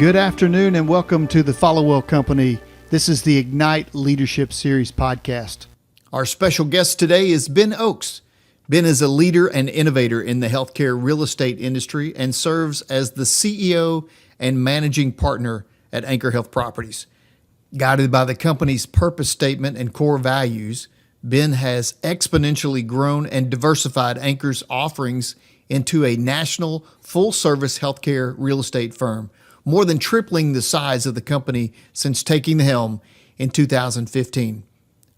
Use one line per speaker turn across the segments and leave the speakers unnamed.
Good afternoon and welcome to the Follow-Well Company. This is the Ignite Leadership Series podcast. Our special guest today is Ben Ochs. Ben is a leader and innovator in the healthcare real estate industry and serves as the CEO and managing partner at Anchor Health Properties. Guided by the company's purpose statement and core values, Ben has exponentially grown and diversified Anchor's offerings into a national full-service healthcare real estate firm, more than tripling the size of the company since taking the helm in 2015.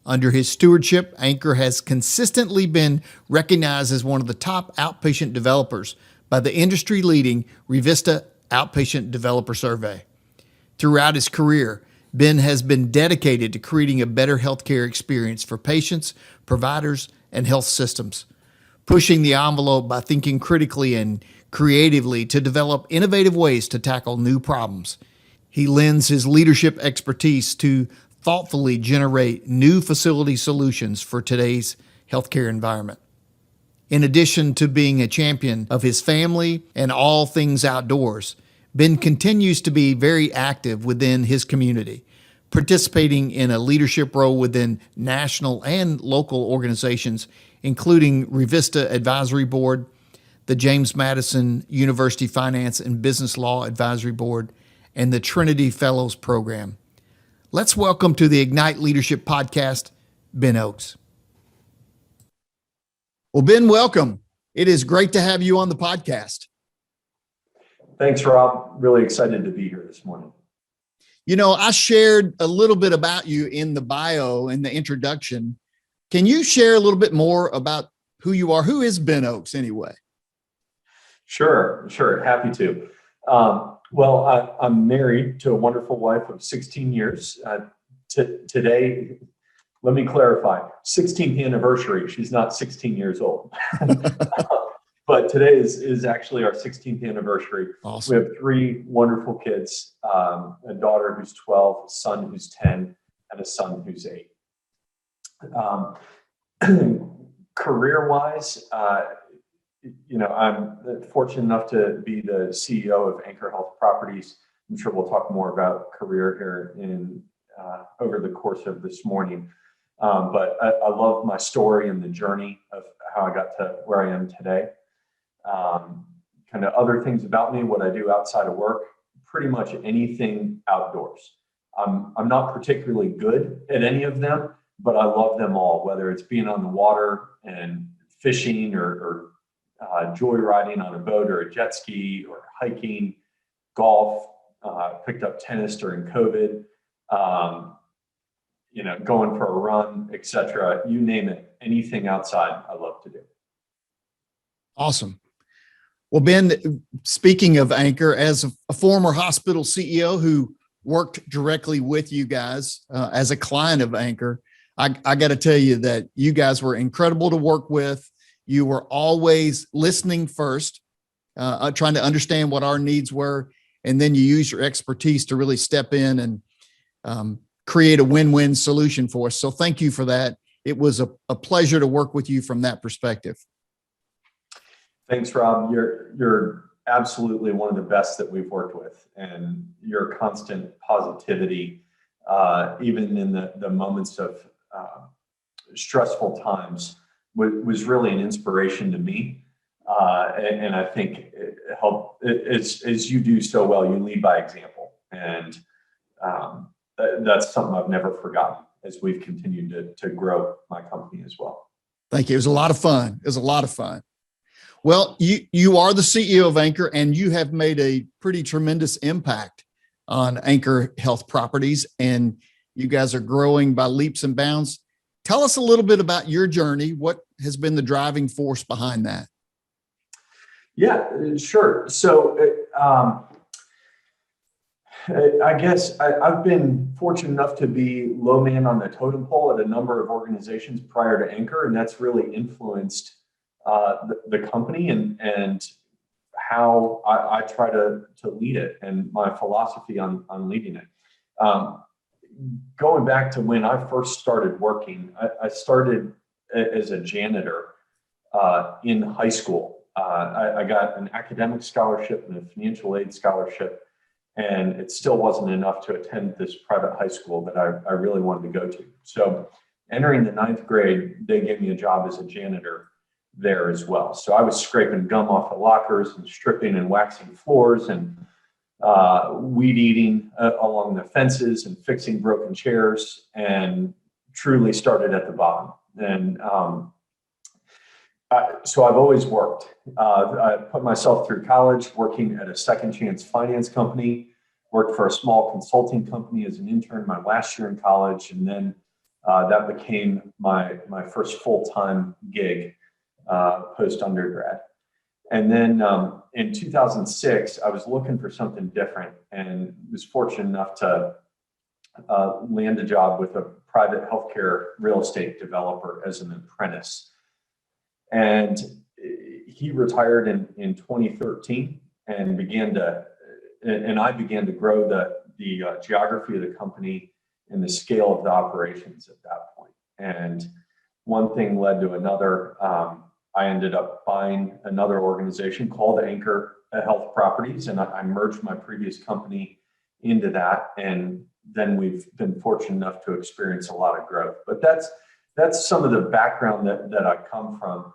Under his stewardship, Anchor has consistently been recognized as one of the top outpatient developers by the industry-leading Revista Outpatient Developer Survey. Throughout his career, Ben has been dedicated to creating a better healthcare experience for patients, providers, and health systems, pushing the envelope by thinking critically and creatively to develop innovative ways to tackle new problems. He lends his leadership expertise to thoughtfully generate new facility solutions for today's healthcare environment. In addition to being a champion of his family and all things outdoors, Ben continues to be very active within his community, participating in a leadership role within national and local organizations, including Revista Advisory Board, the James Madison University Finance and Business Law Advisory Board, and the Trinity Fellows Program. Let's welcome to the Ignite Leadership Podcast, Ben Ochs. Well, Ben, welcome. It is great to have you on the podcast.
Thanks, Rob. Really excited to be here this morning.
You know, I shared a little bit about you in the bio and the introduction. Can you share a little bit more about who you are? Who is Ben Ochs anyway?
Sure. Happy to. I'm married to a wonderful wife of 16 years. Today, let me clarify, 16th anniversary. She's not 16 years old. But today is actually our 16th anniversary.
Awesome.
We have three wonderful kids, a daughter who's 12, a son who's 10, and a son who's 8. Career-wise, I'm fortunate enough to be the CEO of Anchor Health Properties. I'm sure we'll talk more about career here in over the course of this morning. But I love my story and the journey of how I got to where I am today. Kind of other things about me, what I do outside of work, pretty much anything outdoors. I'm not particularly good at any of them, but I love them all, whether it's being on the water and fishing or joyriding on a boat or a jet ski or hiking, golf, picked up tennis during COVID, going for a run, etc. You name it, anything outside, I love to do.
Awesome. Well, Ben, speaking of Anchor, as a former hospital CEO who worked directly with you guys as a client of Anchor, I got to tell you that you guys were incredible to work with. You were always listening first, trying to understand what our needs were, and then you use your expertise to really step in and create a win-win solution for us. So thank you for that. It was a pleasure to work with you from that perspective.
Thanks, Rob. You're absolutely one of the best that we've worked with, and your constant positivity, even in the moments of stressful times, was really an inspiration to me. And I think it helped. As you do so well, you lead by example, and that's something I've never forgotten as we've continued to grow my company as well.
Thank you. It was a lot of fun. Well, you are the CEO of Anchor, and you have made a pretty tremendous impact on Anchor Health Properties, and you guys are growing by leaps and bounds. Tell us a little bit about your journey. What has been the driving force behind that?
Yeah, sure. So I guess I've been fortunate enough to be low man on the totem pole at a number of organizations prior to Anchor, and that's really influenced the company and how I try to lead it and my philosophy on leading it. Going back to when I first started working, I started as a janitor in high school. I got an academic scholarship and a financial aid scholarship, And it still wasn't enough to attend this private high school that I really wanted to go to. So entering the 9th grade, they gave me a job as a janitor there as well. So I was scraping gum off the lockers and stripping and waxing floors and weed eating along the fences and fixing broken chairs, and truly started at the bottom. And so I've always worked. I put myself through college working at a second chance finance company, worked for a small consulting company as an intern my last year in college, and then that became my first full-time gig post-undergrad. And then in 2006, I was looking for something different and was fortunate enough to land a job with a private healthcare real estate developer as an apprentice. And he retired in 2013 and I began to grow the geography of the company and the scale of the operations at that point. And one thing led to another. I ended up buying another organization called Anchor Health Properties, and I merged my previous company into that. And then we've been fortunate enough to experience a lot of growth. But that's some of the background that I come from.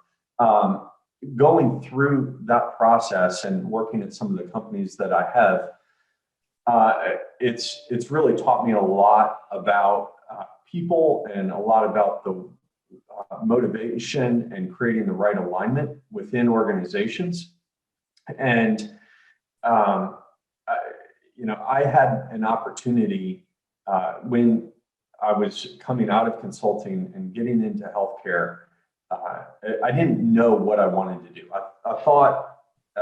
Going through that process and working at some of the companies that I have, it's really taught me a lot about people and a lot about the motivation and creating the right alignment within organizations. And I had an opportunity when I was coming out of consulting and getting into healthcare. I didn't know what I wanted to do. I thought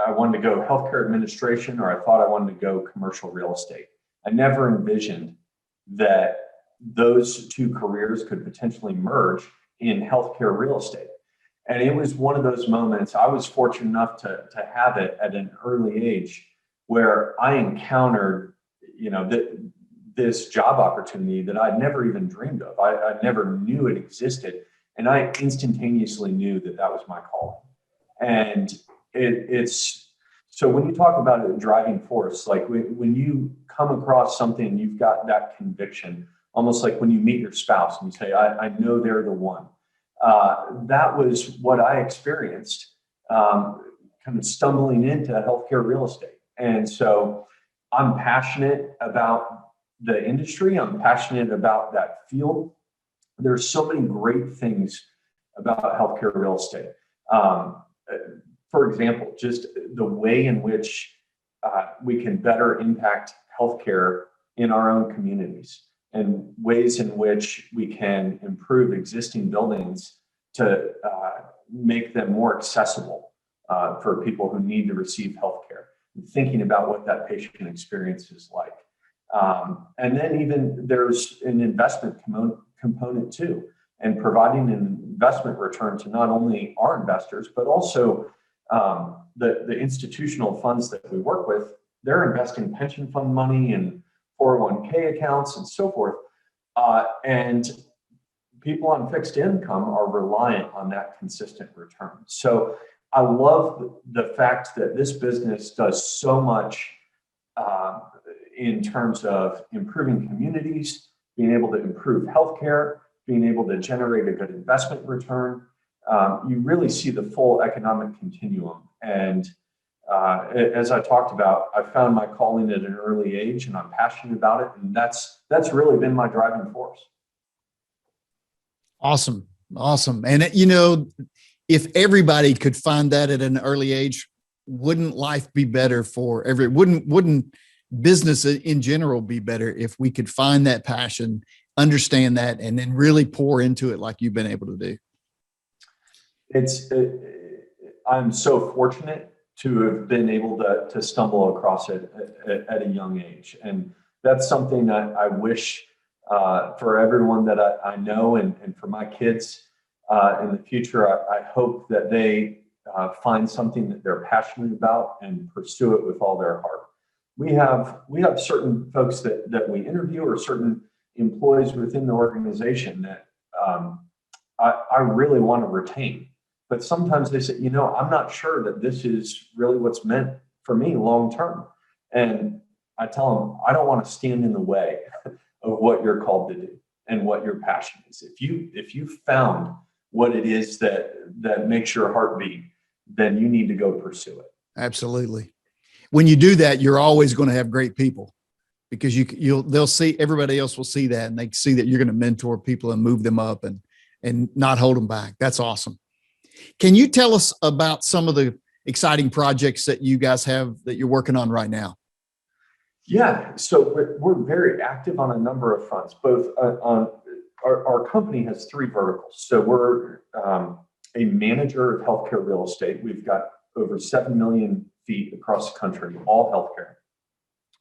I wanted to go healthcare administration, or I thought I wanted to go commercial real estate. I never envisioned that those two careers could potentially merge in healthcare real estate. And it was one of those moments. I was fortunate enough to have it at an early age where I encountered, this job opportunity that I'd never even dreamed of. I never knew it existed. And I instantaneously knew that was my calling. And it's, so when you talk about a driving force, like when you come across something, you've got that conviction, almost like when you meet your spouse and you say, I know they're the one. That was what I experienced, kind of stumbling into healthcare real estate. And so I'm passionate about the industry. I'm passionate about that field. There's so many great things about healthcare real estate. For example, just the way in which we can better impact healthcare in our own communities, and ways in which we can improve existing buildings to make them more accessible for people who need to receive healthcare, and thinking about what that patient experience is like. And then even there's an investment component too, and providing an investment return to not only our investors, but also the institutional funds that we work with. They're investing pension fund money and 401k accounts and so forth. And people on fixed income are reliant on that consistent return. So I love the fact that this business does so much in terms of improving communities, being able to improve healthcare, being able to generate a good investment return. You really see the full economic continuum. And as I talked about, I found my calling at an early age, and I'm passionate about it. And that's really been my driving force.
Awesome. And if everybody could find that at an early age, wouldn't life be better for wouldn't business in general be better if we could find that passion, understand that, and then really pour into it like you've been able to do?
I'm so fortunate to have been able to stumble across it at a young age. And that's something that I wish for everyone that I know, and for my kids in the future. I hope that they find something that they're passionate about and pursue it with all their heart. We have certain folks that we interview, or certain employees within the organization that I really want to retain. But sometimes they say, I'm not sure that this is really what's meant for me long term. And I tell them, I don't want to stand in the way of what you're called to do and what your passion is. If you found what it is that makes your heart beat, then you need to go pursue it.
Absolutely. When you do that, you're always going to have great people, because they'll see, everybody else will see that, and they see that you're going to mentor people and move them up and not hold them back. That's awesome. Can you tell us about some of the exciting projects that you guys have that you're working on right now?
Yeah, so we're very active on a number of fronts. Both on our company has three verticals. So we're a manager of healthcare real estate. We've got over 7 million feet across the country, all healthcare.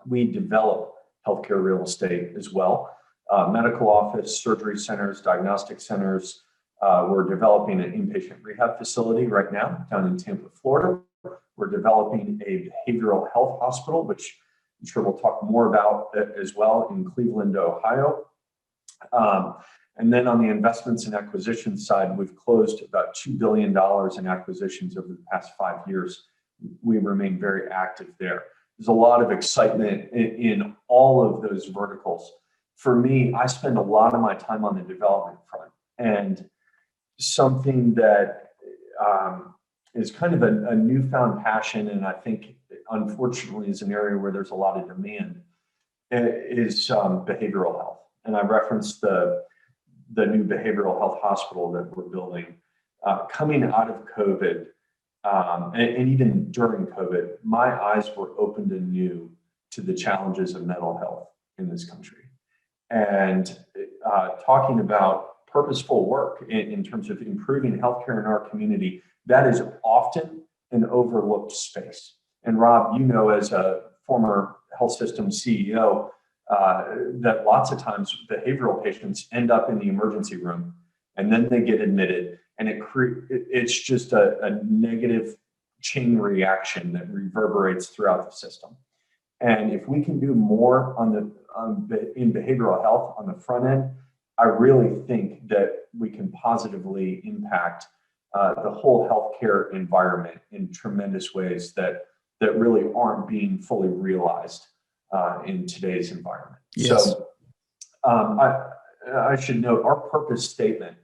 We develop healthcare real estate as well, medical office, surgery centers, diagnostic centers. We're developing an inpatient rehab facility right now down in Tampa, Florida. We're developing a behavioral health hospital, which I'm sure we'll talk more about as well, in Cleveland, Ohio. And then on the investments and acquisitions side, we've closed about $2 billion in acquisitions over the past 5 years. We remain very active there. There's a lot of excitement in all of those verticals. For me, I spend a lot of my time on the development front, and something that is kind of a newfound passion, and I think unfortunately is an area where there's a lot of demand, is behavioral health. And I referenced the new behavioral health hospital that we're building. Coming out of COVID, and even during COVID, my eyes were opened anew to the challenges of mental health in this country. And talking about purposeful work in terms of improving healthcare in our community, that is often an overlooked space. And Rob, you know, as a former health system CEO, that lots of times behavioral patients end up in the emergency room and then they get admitted, and it's just a negative chain reaction that reverberates throughout the system. And if we can do more in behavioral health on the front end, I really think that we can positively impact the whole healthcare environment in tremendous ways that really aren't being fully realized in today's environment.
Yes.
So I should note our purpose statement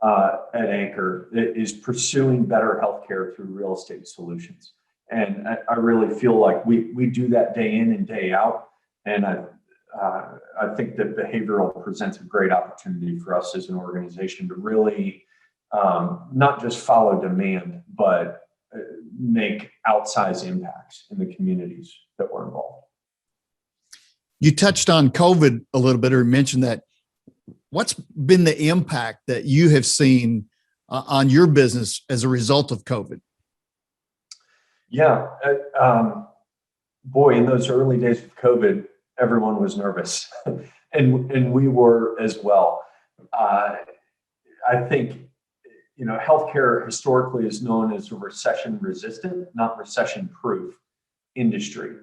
at Anchor is pursuing better healthcare through real estate solutions. And I really feel like we do that day in and day out. And I think that behavioral presents a great opportunity for us as an organization to really not just follow demand, but make outsized impacts in the communities that we're involved.
You touched on COVID a little bit, or mentioned that. What's been the impact that you have seen on your business as a result of COVID?
Yeah, boy, in those early days of COVID, everyone was nervous, and we were as well. I think, you know, healthcare historically is known as a recession-resistant, not recession-proof industry.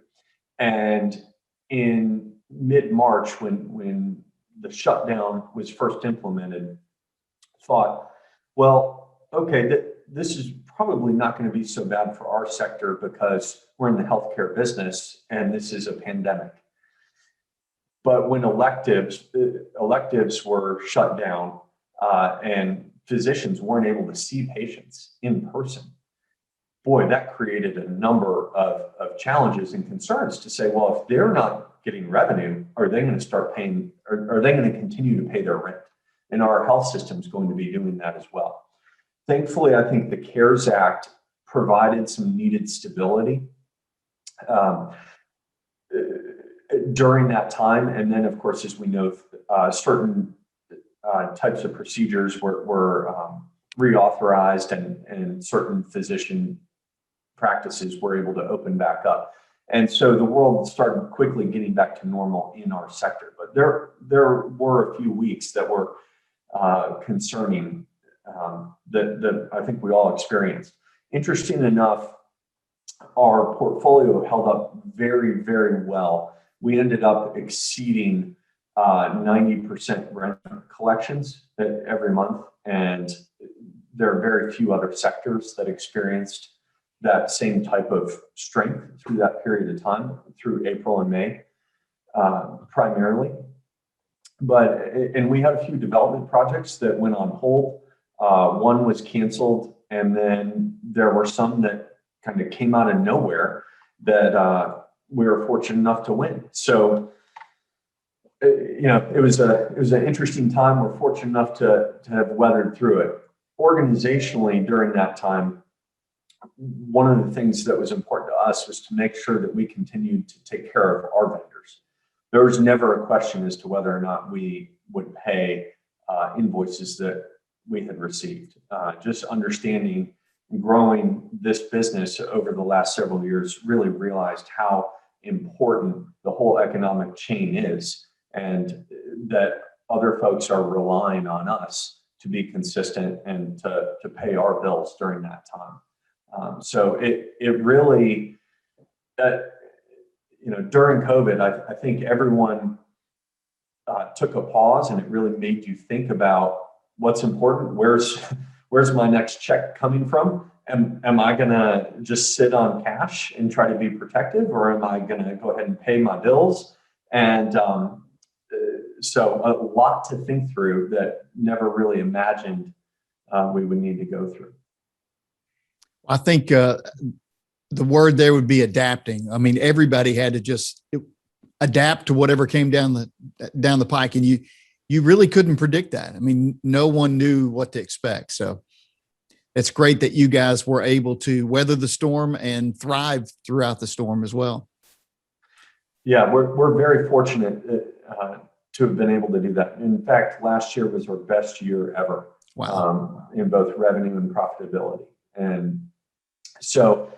And in mid-March, when the shutdown was first implemented, thought, well, okay, this is probably not going to be so bad for our sector because we're in the healthcare business and this is a pandemic. But when electives were shut down and physicians weren't able to see patients in person, boy, that created a number of challenges and concerns to say, well, if they're not getting revenue, are they going to start paying, or are they going to continue to pay their rent? And our health system is going to be doing that as well. Thankfully, I think the CARES Act provided some needed stability during that time. And then, of course, as we know, certain types of procedures were reauthorized, and certain physician practices were able to open back up. And so the world started quickly getting back to normal in our sector. But there were a few weeks that were concerning that I think we all experienced. Interesting enough, our portfolio held up very, very well. We ended up exceeding 90% rent collections every month. And there are very few other sectors that experienced that same type of strength through that period of time, through April and May, primarily. And we had a few development projects that went on hold. One was canceled, and then there were some that kind of came out of nowhere that we were fortunate enough to win. So, it was an interesting time. We're fortunate enough to have weathered through it. Organizationally, during that time, one of the things that was important to us was to make sure that we continued to take care of our vendors. There was never a question as to whether or not we would pay invoices that we had received. Just understanding and growing this business over the last several years, really realized how important the whole economic chain is, and that other folks are relying on us to be consistent and to pay our bills during that time. So it really, during COVID, I think everyone took a pause, and it really made you think about what's important. Where's my next check coming from? Am I gonna just sit on cash and try to be protective, or am I gonna go ahead and pay my bills? And so a lot to think through that never really imagined we would need to go through.
I think the word there would be adapting. I mean, everybody had to just adapt to whatever came down the pike, and you really couldn't predict that. I mean, no one knew what to expect. So it's great that you guys were able to weather the storm and thrive throughout the storm as well.
Yeah, we're very fortunate to have been able to do that. In fact, last year was our best year ever.
Wow.
In both revenue and profitability. And so,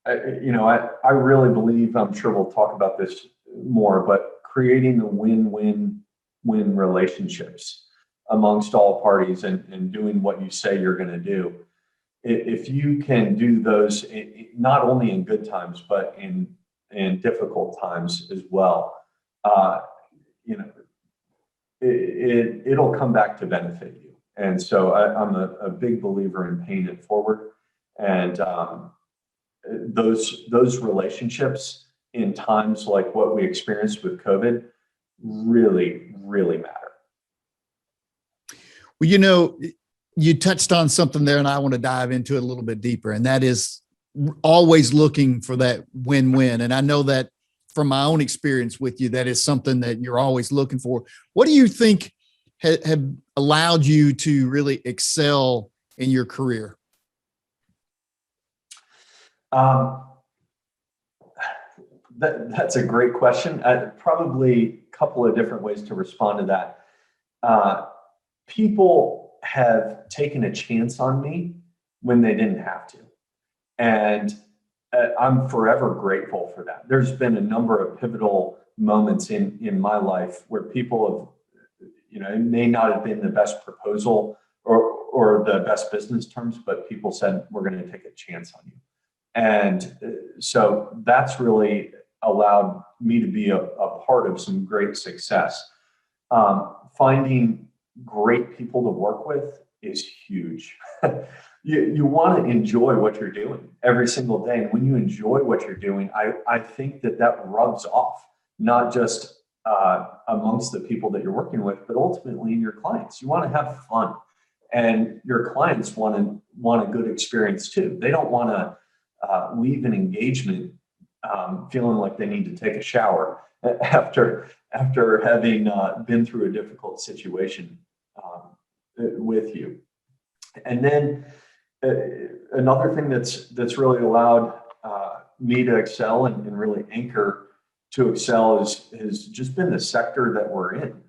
I really believe, I'm sure we'll talk about this more, but creating the win-win relationships amongst all parties and doing what you say you're going to do. If you can do those, not only in good times, but in difficult times as well, it'll come back to benefit you. And so I'm a big believer in paying it forward. And those relationships in times like what we experienced with COVID really, really matter.
Well, you touched on something there, and I want to dive into it a little bit deeper, and that is always looking for that win-win. And I know that from my own experience with you, that is something that you're always looking for. What do you think have allowed you to really excel in your career?
That's a great question. Probably a couple of different ways to respond to that. People have taken a chance on me when they didn't have to. And I'm forever grateful for that. There's been a number of pivotal moments in my life where people have, it may not have been the best proposal or the best business terms, but people said, we're going to take a chance on you. And so that's really allowed me to be a part of some great success. Finding great people to work with is huge. You want to enjoy what you're doing every single day. And when you enjoy what you're doing, I think that rubs off, not just amongst the people that you're working with, but ultimately in your clients. You want to have fun, and your clients want a good experience too. They don't want to leave an engagement feeling like they need to take a shower after having been through a difficult situation with you. And then another thing that's really allowed me to excel and really Anchor to excel has just been the sector that we're in.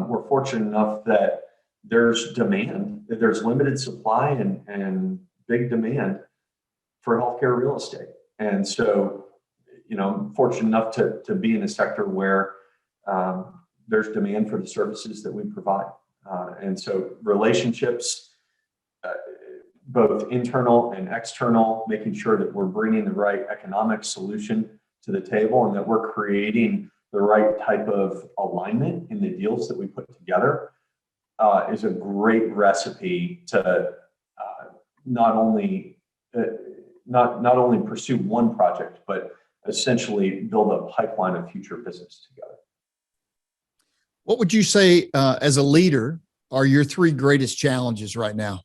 We're fortunate enough that there's demand, that there's limited supply and big demand for healthcare real estate. And so, I'm fortunate enough to be in a sector where there's demand for the services that we provide. And so relationships, both internal and external, making sure that we're bringing the right economic solution to the table and that we're creating the right type of alignment in the deals that we put together is a great recipe to not only not only pursue one project, but essentially build a pipeline of future business together.
What would you say as a leader are your three greatest challenges right now?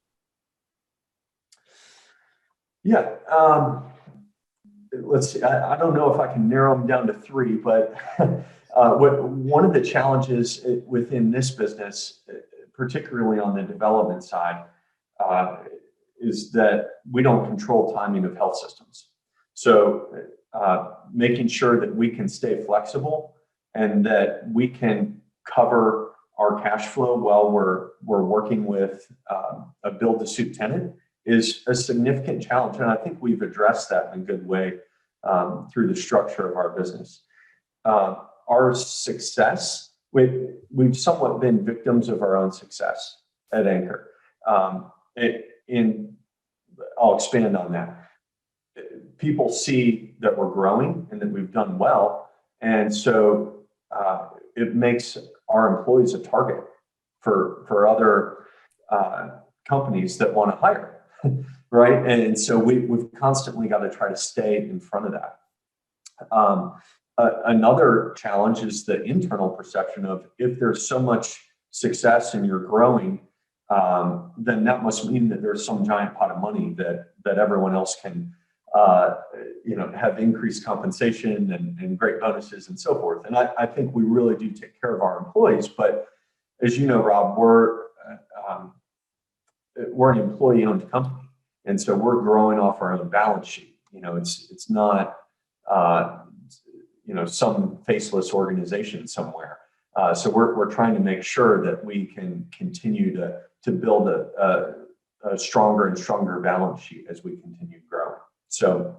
Yeah, let's see. I don't know if I can narrow them down to three, but one of the challenges within this business, particularly on the development side, is that we don't control timing of health systems. So making sure that we can stay flexible and that we can cover our cash flow while we're working with a build-to-suit tenant is a significant challenge. And I think we've addressed that in a good way through the structure of our business. Our success, we've somewhat been victims of our own success at Anchor. I'll expand on that. People see that we're growing and that we've done well. And so it makes our employees a target for other companies that want to hire, right? And so we've constantly got to try to stay in front of that. Another challenge is the internal perception of if there's so much success and you're growing, then that must mean that there's some giant pot of money that everyone else can have increased compensation and great bonuses and so forth. And I think we really do take care of our employees. But as you know, Rob, we're an employee-owned company, and so we're growing off our own balance sheet. It's not some faceless organization somewhere. So we're trying to make sure that we can continue to build a stronger and stronger balance sheet as we continue growing. So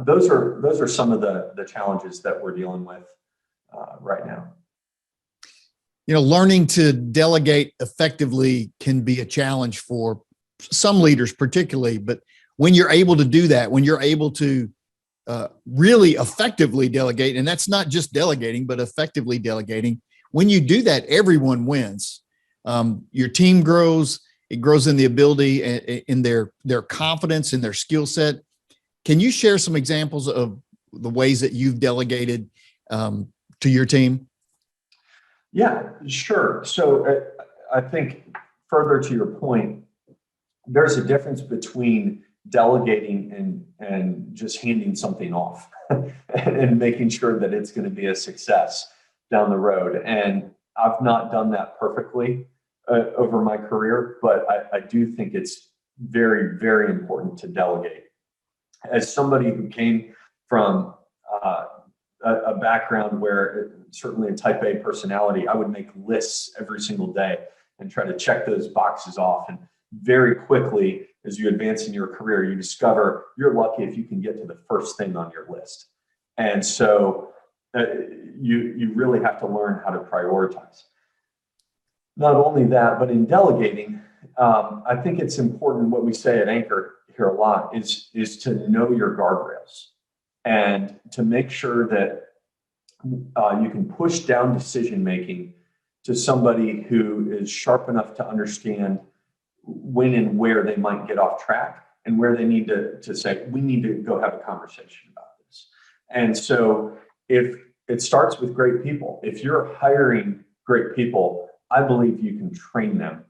those are some of the challenges that we're dealing with right now.
Learning to delegate effectively can be a challenge for some leaders particularly, but when you're able to do that, when you're able to really effectively delegate, and that's not just delegating, but effectively delegating, when you do that, everyone wins. Your team grows, it grows in the ability, in their confidence, in their skill set. Can you share some examples of the ways that you've delegated to your team?
Yeah, sure. So I think further to your point, there's a difference between delegating and just handing something off and making sure that it's going to be a success down the road. And I've not done that perfectly over my career, but I do think it's very, very important to delegate. As somebody who came from a background where certainly a type A personality, I would make lists every single day and try to check those boxes off. And very quickly, as you advance in your career, you discover you're lucky if you can get to the first thing on your list. And so you really have to learn how to prioritize. Not only that, but in delegating, I think it's important, what we say at Anchor here a lot is to know your guardrails and to make sure that you can push down decision-making to somebody who is sharp enough to understand when and where they might get off track and where they need to say, we need to go have a conversation about this. And so if it starts with great people, if you're hiring great people, I believe you can train them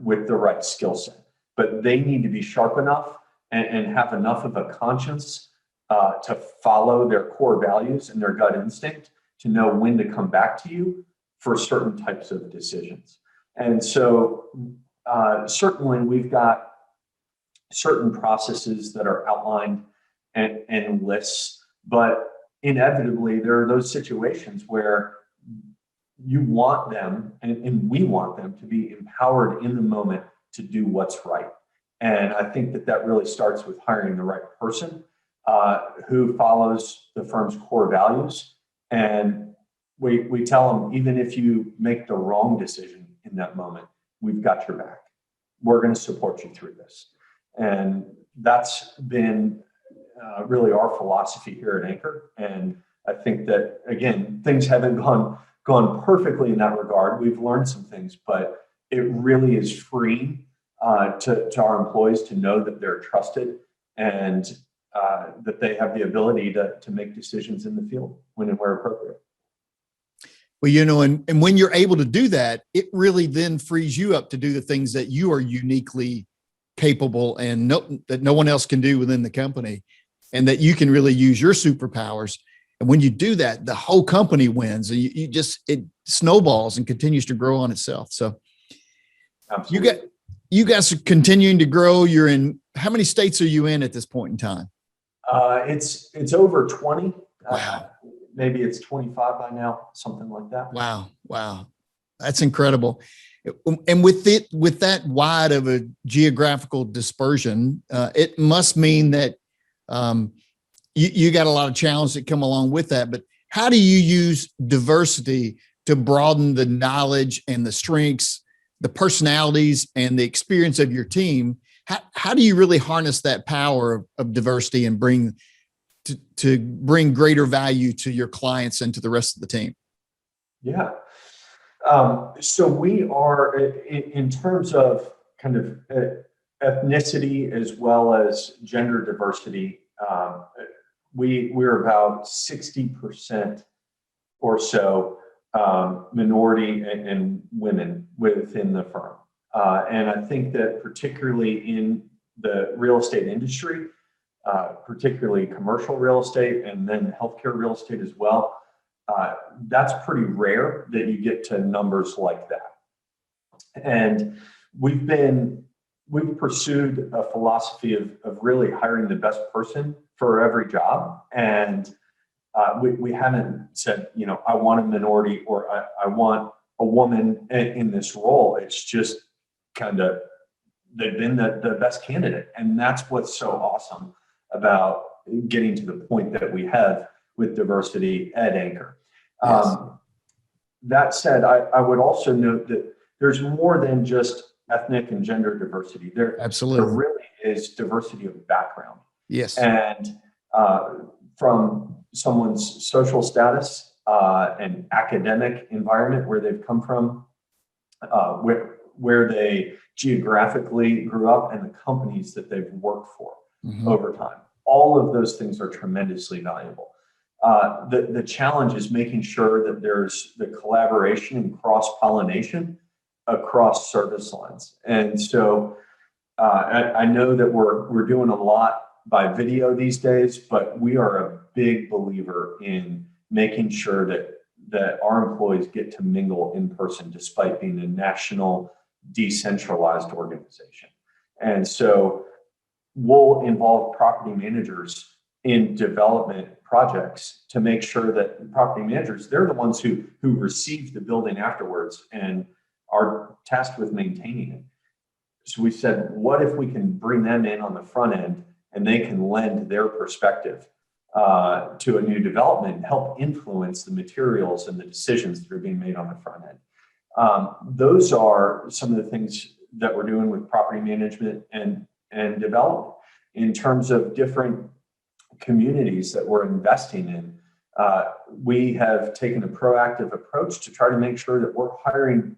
with the right skill set, but they need to be sharp enough and have enough of a conscience to follow their core values and their gut instinct to know when to come back to you for certain types of decisions. And so certainly we've got certain processes that are outlined and lists, but inevitably there are those situations where you want them and we want them to be empowered in the moment to do what's right. And I think that really starts with hiring the right person who follows the firm's core values. And we tell them, even if you make the wrong decision in that moment, we've got your back. We're going to support you through this. And that's been really our philosophy here at Anchor. And I think that, again, things haven't gone perfectly in that regard. We've learned some things, but it really is freeing to our employees to know that they're trusted and that they have the ability to make decisions in the field when and where appropriate.
Well, and when you're able to do that, it really then frees you up to do the things that you are uniquely capable and that no one else can do within the company, and that you can really use your superpowers. And when you do that, the whole company wins, and it snowballs and continues to grow on itself. So
Absolutely.
you guys are continuing to grow. You're in, how many states are you in at this point in time?
It's over 20.
Wow.
Maybe it's 25 by now, something like that.
Wow. That's incredible. And with that wide of a geographical dispersion, it must mean that you got a lot of challenges that come along with that. But how do you use diversity to broaden the knowledge and the strengths, the personalities, and the experience of your team? How do you really harness that power of diversity and bring greater value to your clients and to the rest of the team?
Yeah. So we are, in terms of kind of ethnicity as well as gender diversity, we're about 60% or so minority and women within the firm. And I think that particularly in the real estate industry, particularly commercial real estate and then healthcare real estate as well, that's pretty rare that you get to numbers like that. And we've pursued a philosophy of really hiring the best person for every job. And we haven't said, I want a minority or I want a woman in this role. It's just kind of, they've been the best candidate. And that's what's so awesome about getting to the point that we have with diversity at Anchor.
Yes.
That said, I would also note that there's more than just ethnic and gender diversity.
Absolutely.
There really is diversity of background.
Yes.
And from someone's social status and academic environment where they've come from, where they geographically grew up, and the companies that they've worked for over time. All of those things are tremendously valuable. The challenge is making sure that there's the collaboration and cross-pollination across service lines. And so I know that we're doing a lot by video these days, but we are a big believer in making sure that our employees get to mingle in person despite being a national decentralized organization. And so we'll involve property managers in development projects to make sure that property managers, they're the ones who receive the building afterwards and are tasked with maintaining it. So we said, what if we can bring them in on the front end and they can lend their perspective to a new development and help influence the materials and the decisions that are being made on the front end. Those are some of the things that we're doing with property management and development. In terms of different communities that we're investing in, we have taken a proactive approach to try to make sure that we're hiring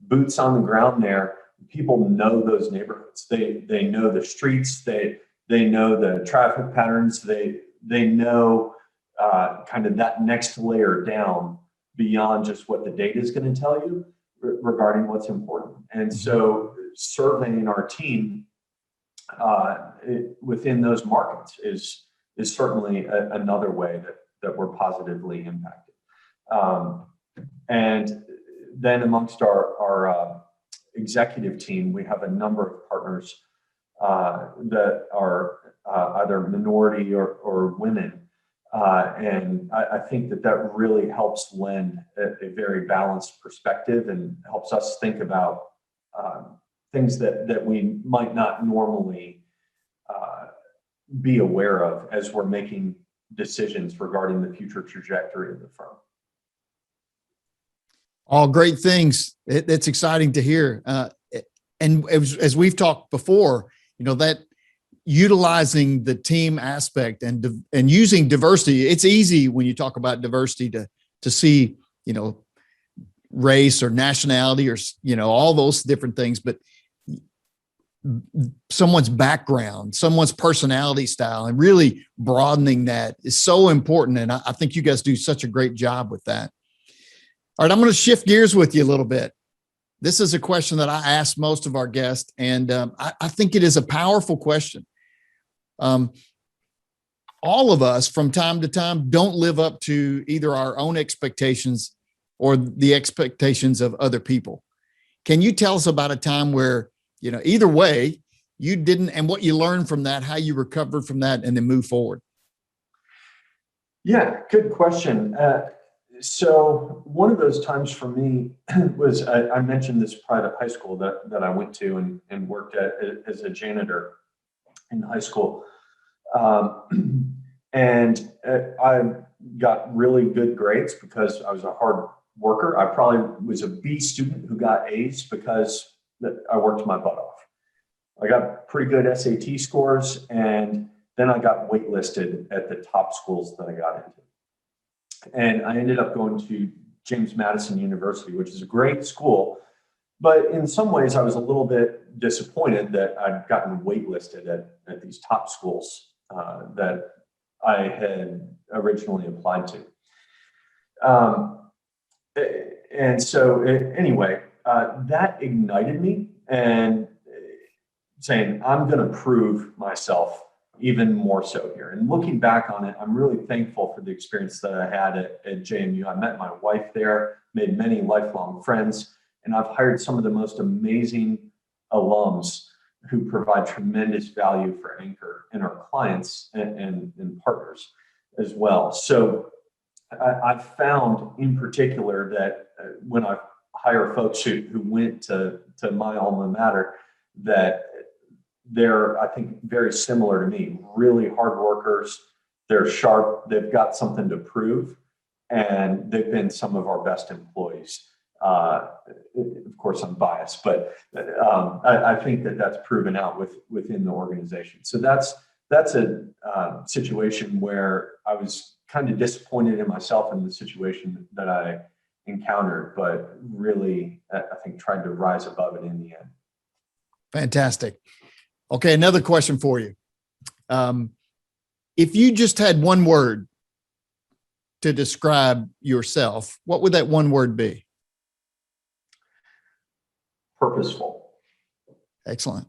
boots on the ground there. People know those neighborhoods. They know the streets. They know the traffic patterns. They know kind of that next layer down beyond just what the data is going to tell you regarding what's important. And so surveying our team within those markets is certainly another way that we're positively impacted. And then amongst our executive team, we have a number of partners that are either minority or women. And I think that really helps lend a very balanced perspective and helps us think about things that we might not normally be aware of as we're making decisions regarding the future trajectory of the firm.
All great things. It's exciting to hear. And as we've talked before, that utilizing the team aspect and using diversity, it's easy when you talk about diversity to see, race or nationality or, all those different things. But someone's background, someone's personality style, and really broadening that is so important. And I think you guys do such a great job with that. All right, I'm going to shift gears with you a little bit. This is a question that I ask most of our guests, and I think it is a powerful question. All of us from time to time don't live up to either our own expectations or the expectations of other people. Can you tell us about a time where, either way, you didn't, and what you learned from that, how you recovered from that, and then move forward?
Yeah, good question. So one of those times for me was, I mentioned this private high school that I went to and worked at as a janitor in high school. And I got really good grades because I was a hard worker. I probably was a B student who got A's because I worked my butt off. I got pretty good SAT scores, and then I got waitlisted at the top schools that I got into. And I ended up going to James Madison University, which is a great school. But in some ways, I was a little bit disappointed that I'd gotten waitlisted at these top schools that I had originally applied to. And so anyway, that ignited me and saying, I'm going to prove myself even more so here. And looking back on it, I'm really thankful for the experience that I had at JMU. I met my wife there, made many lifelong friends, and I've hired some of the most amazing alums who provide tremendous value for Anchor and our clients and partners as well. So I've found in particular that when I hire folks who went to my alma mater, that they're, I think, very similar to me, really hard workers. They're sharp. They've got something to prove, and they've been some of our best employees. Of course, I'm biased, but I think that that's proven out within the organization. So that's a situation where I was kind of disappointed in myself in the situation that I encountered, but really, I think, tried to rise above it in the end.
Fantastic. Okay, another question for you. If you just had one word to describe yourself, what would that one word be?
Purposeful.
Excellent.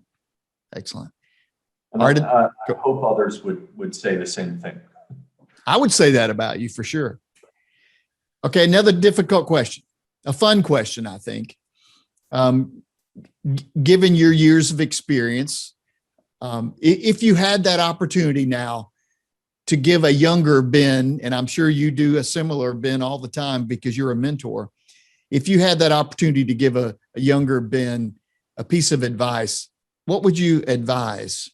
Excellent.
And
All right.
I hope others would say the same thing.
I would say that about you for sure. Okay, another difficult question, a fun question, I think. Given your years of experience, if you had that opportunity now to give a younger Ben, and I'm sure you do a similar Ben all the time because you're a mentor, if you had that opportunity to give a younger Ben a piece of advice, what would you advise?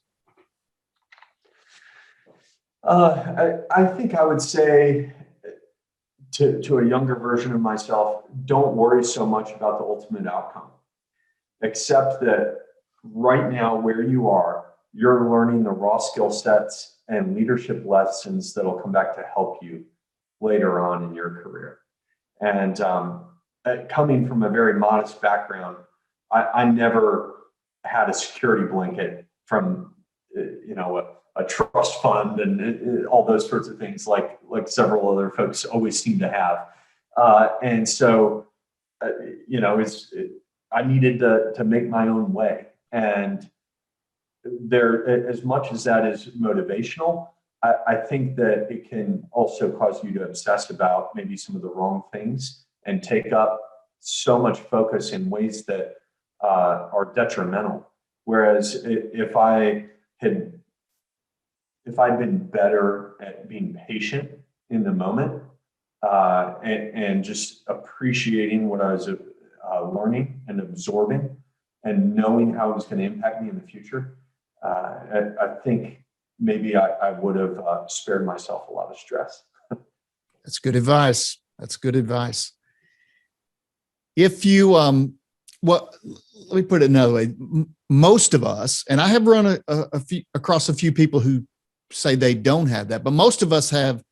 I think I would say to a younger version of myself, don't worry so much about the ultimate outcome. Accept that right now where you are, you're learning the raw skill sets and leadership lessons that'll come back to help you later on in your career. And coming from a very modest background, I never had a security blanket from a trust fund and all those sorts of things like several other folks always seem to have. And so, I needed to make my own way. And there, as much as that is motivational, I think that it can also cause you to obsess about maybe some of the wrong things and take up so much focus in ways that are detrimental. Whereas if I'd been better at being patient in the moment and just appreciating what I was learning and absorbing and knowing how it was going to impact me in the future, I think maybe I would have spared myself a lot of stress.
That's good advice. That's good advice. If you, let me put it another way. Most of us, and I have run across a few people who say they don't have that, but most of us have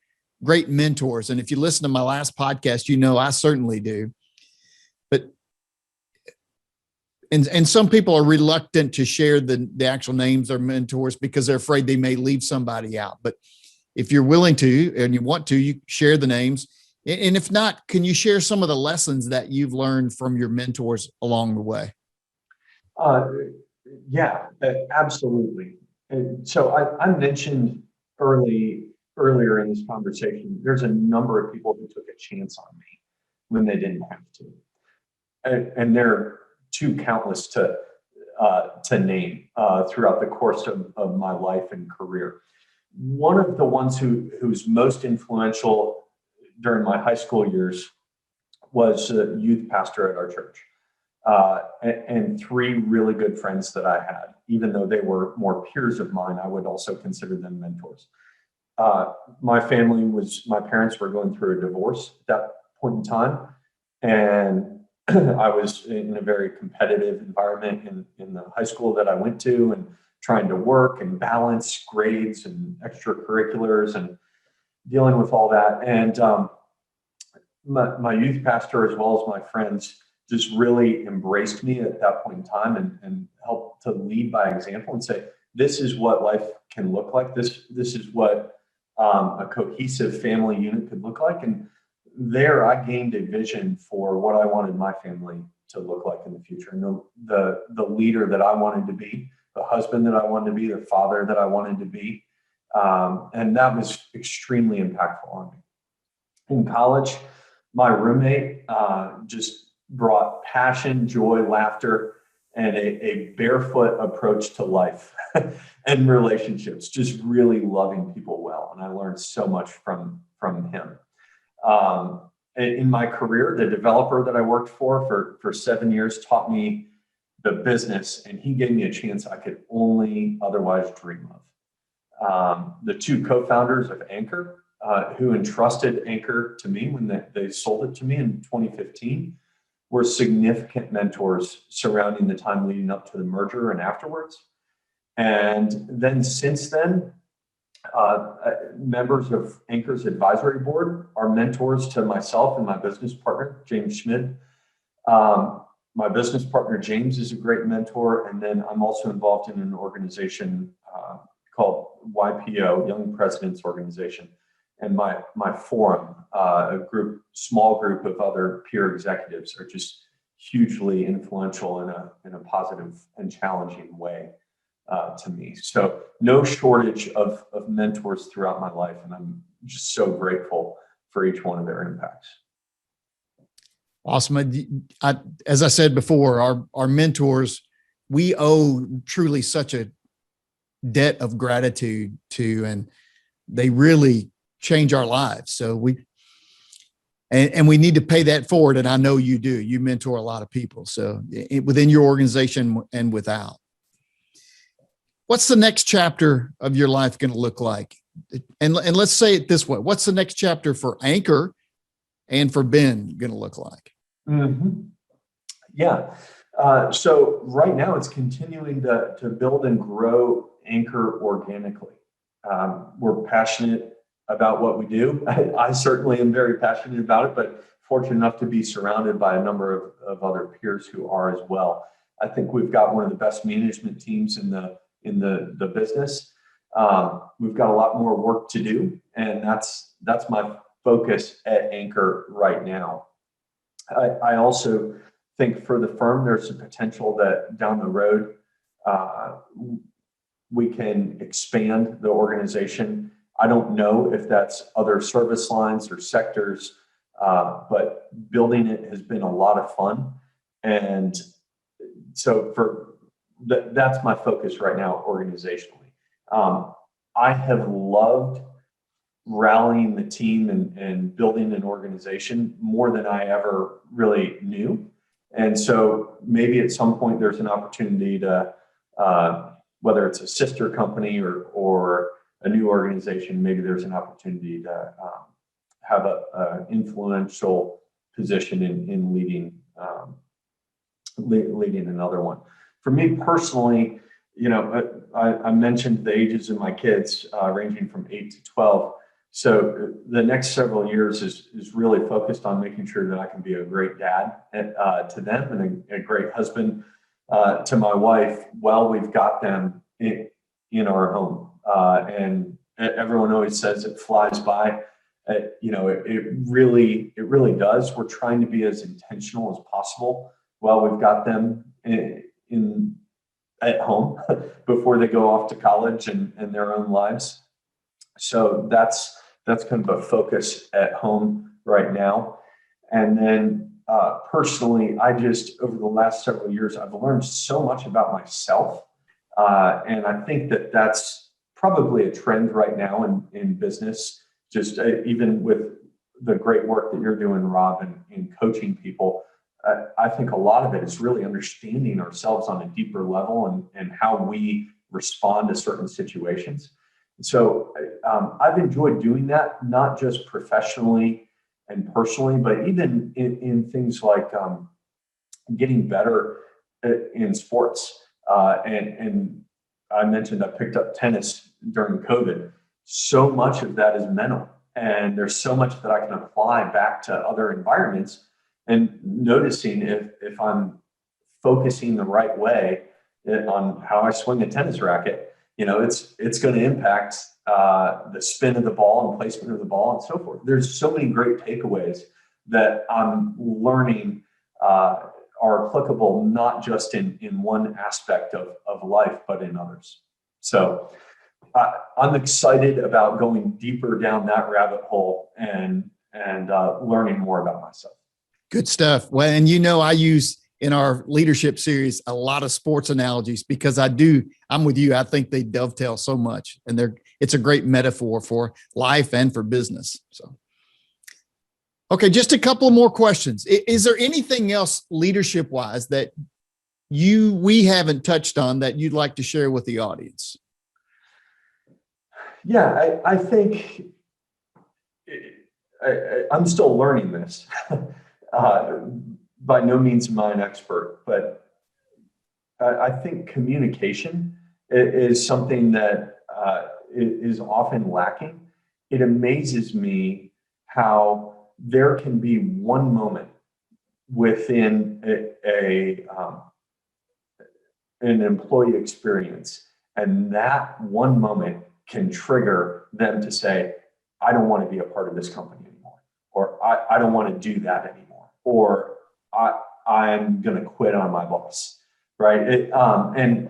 great mentors. And if you listen to my last podcast, I certainly do. But And some people are reluctant to share the actual names of their mentors because they're afraid they may leave somebody out. But if you're willing to and you want to, you share the names. And if not, can you share some of the lessons that you've learned from your mentors along the way?
Yeah, absolutely. And so I mentioned earlier in this conversation, there's a number of people who took a chance on me when they didn't have to, and they're too countless to name throughout the course of my life and career. One of the ones who's most influential during my high school years was a youth pastor at our church. And three really good friends that I had, even though they were more peers of mine, I would also consider them mentors. My parents were going through a divorce at that point in time. And I was in a very competitive environment in the high school that I went to, and trying to work and balance grades and extracurriculars and dealing with all that. And my youth pastor, as well as my friends, just really embraced me at that point in time and helped to lead by example and say, this is what life can look like. This is what a cohesive family unit could look like. And there I gained a vision for what I wanted my family to look like in the future. And the leader that I wanted to be, the husband that I wanted to be, the father that I wanted to be. And that was extremely impactful on me. In college, my roommate just brought passion, joy, laughter, and a barefoot approach to life and relationships, just really loving people well. And I learned so much from him. In my career, the developer that I worked for 7 years taught me the business, and he gave me a chance I could only otherwise dream of. The two co-founders of Anchor, who entrusted Anchor to me when they sold it to me in 2015, were significant mentors surrounding the time leading up to the merger and afterwards. And then since then, members of Anchor's advisory board are mentors to myself and my business partner, James Schmid. My business partner, James, is a great mentor. And then I'm also involved in an organization called YPO, Young Presidents Organization. And my forum, small group of other peer executives, are just hugely influential in a positive and challenging way to me. So no shortage of mentors throughout my life, and I'm just so grateful for each one of their impacts.
Awesome. As I said before, our mentors, we owe truly such a debt of gratitude to, and they really change our lives. So we need to pay that forward. And I know you do. You mentor a lot of people. So within your organization and without. What's the next chapter of your life going to look like? And let's say it this way. What's the next chapter for Anchor and for Ben going to look like?
Mm-hmm. Yeah. So right now it's continuing to build and grow Anchor organically. We're passionate about what we do. I certainly am very passionate about it, but fortunate enough to be surrounded by a number of other peers who are as well. I think we've got one of the best management teams in the business. We've got a lot more work to do, and that's my focus at Anchor right now. I also think for the firm, there's a potential that down the road we can expand the organization. I don't know if that's other service lines or sectors, but building it has been a lot of fun. And so that's my focus right now organizationally. I have loved rallying the team and building an organization more than I ever really knew. And so maybe at some point there's an opportunity to, whether it's a sister company or a new organization, maybe there's an opportunity to have an influential position in leading another one. For me personally, I mentioned the ages of my kids ranging from 8 to 12. So the next several years is really focused on making sure that I can be a great dad to them and a great husband to my wife, well, we've got them in our home. And everyone always says it flies by. It really does. We're trying to be as intentional as possible. Well, we've got them at home before they go off to college and their own lives. So that's kind of a focus at home right now. And then personally, over the last several years, I've learned so much about myself. And I think that's probably a trend right now in business, just even with the great work that you're doing, Rob, in coaching people. I think a lot of it is really understanding ourselves on a deeper level and how we respond to certain situations. So I've enjoyed doing that, not just professionally and personally, but even in things like getting better in sports. And I mentioned I picked up tennis during COVID. So much of that is mental, and there's so much that I can apply back to other environments, and noticing if I'm focusing the right way on how I swing a tennis racket, it's going to impact the spin of the ball and placement of the ball and so forth. There's so many great takeaways that I'm learning are applicable not just in one aspect of life, but in others. So I'm excited about going deeper down that rabbit hole and learning more about myself.
Good stuff. Well, and I use in our leadership series a lot of sports analogies because I'm with you. I think they dovetail so much, and it's a great metaphor for life and for business. So, okay, just a couple more questions. Is there anything else leadership wise that we haven't touched on that you'd like to share with the audience?
Yeah, I think I'm still learning this. By no means am I an expert, but I think communication is something that is often lacking. It amazes me how there can be one moment within an employee experience, and that one moment can trigger them to say, I don't want to be a part of this company anymore, or I don't want to do that anymore, or I'm going to quit on my boss, right? And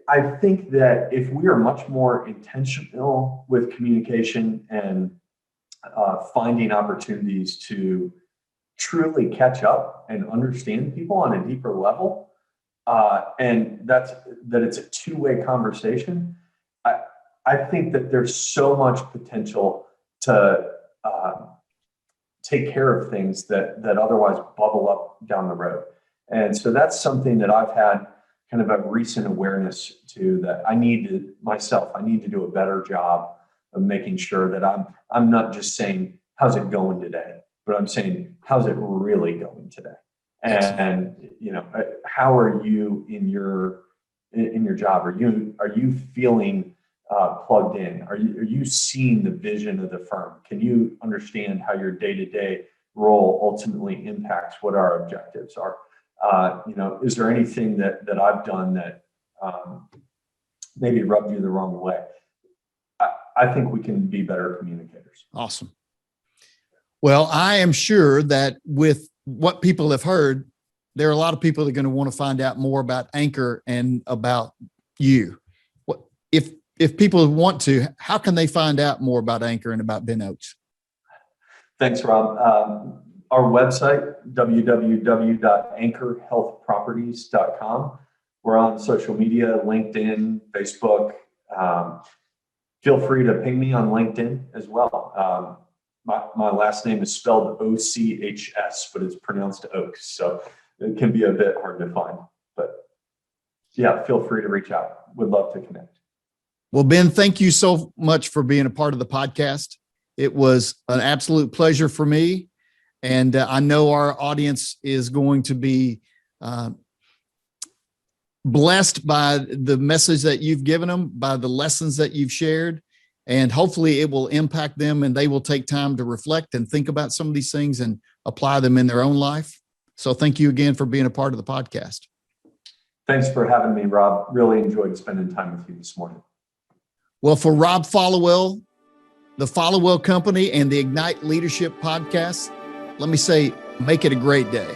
I think that if we are much more intentional with communication and finding opportunities to truly catch up and understand people on a deeper level, and that it's a two-way conversation, I think that there's so much potential to take care of things that otherwise bubble up down the road. And so that's something that I've had kind of a recent awareness to, that I need to do a better job of making sure that I'm not just saying, how's it going today? But I'm saying, how's it really going today? And how are you in your job? Are you feeling plugged in? Are you seeing the vision of the firm? Can you understand how your day-to-day role ultimately impacts what our objectives are? Is there anything that I've done that maybe rubbed you the wrong way? I think we can be better communicators.
Awesome. Well, I am sure that with what people have heard, there are a lot of people that are going to want to find out more about Anchor and about you. If people want to, how can they find out more about Anchor and about Ben Ochs?
Thanks, Rob. Our website, www.anchorhealthproperties.com. We're on social media, LinkedIn, Facebook. Feel free to ping me on LinkedIn as well. My last name is spelled O-C-H-S, but it's pronounced Ochs. So it can be a bit hard to find. But yeah, feel free to reach out. Would love to connect.
Well, Ben, thank you so much for being a part of the podcast. It was an absolute pleasure for me. And I know our audience is going to be blessed by the message that you've given them, by the lessons that you've shared. And hopefully it will impact them and they will take time to reflect and think about some of these things and apply them in their own life. So thank you again for being a part of the podcast.
Thanks for having me, Rob. Really enjoyed spending time with you this morning.
Well, for Rob Followell, the Followell Company, and the Ignite Leadership Podcast, let me say, make it a great day.